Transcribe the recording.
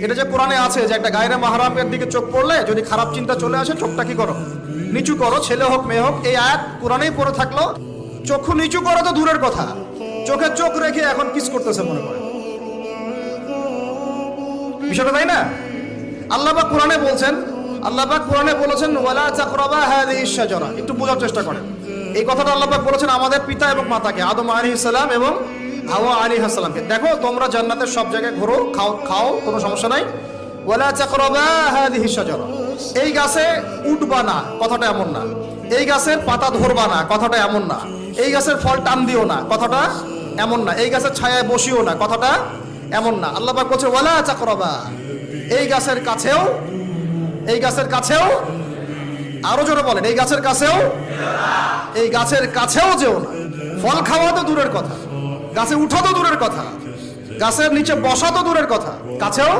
এটা যে কোরআনে আছে যে একটা গায়রে মাহরামের দিকে চোখ পড়লে যদি খারাপ চিন্তা চলে আসে চোখটা কি করো, নিচু করো, ছেলে হোক মেয়ে হোক। এই আয়াত কোরআনেই পড়ে থাকলো। চক্ষু নিচু করো তো দূরের কথা, চোখে চোখ রেখে এখন কিস করতেছে মনে করে, বিষয়টা তাই না? আল্লাহ পাক কোরআনে বলছেন, আল্লাহ পাক কোরআনে বলেছেন ওয়ালা তাকরাবা হাযিহিশ শাজারা। একটু বোঝার চেষ্টা করেন। এই কথাটা আল্লাহ পাক বলেছেন আমাদের পিতা এবং মাতাকে, আদম আলাইহিস সালাম এবং হাওয়া আলাইহিস সালামকে। দেখো তোমরা জান্নাতের সব জায়গায় ঘোরো, খাও, কোনো সমস্যা নাই। ওয়ালা তাকরাবা হাযিহিশ শাজারা, এই গাছে উঠবা না, কথাটা এমন না। এই গাছের পাতা ধরবা না, কথাটা এমন না। এই গাছের ফল টান দিও না, কথাটা এমন না। এই গাছের ছায়ায় বসিও না, কথাটা এমন না। আল্লাহ পাক বলছে ওয়ালা তাকরাবা, এই গাছের কাছেও, এই গাছের কাছেও, আরো জোরে বলেন, এই গাছের কাছেও, এই গাছের কাছেও যেও না। ফল খাওয়া তো দূরের কথা, গাছে উঠা তো দূরের কথা, গাছের নিচে বসা তো দূরের কথা, কাছেও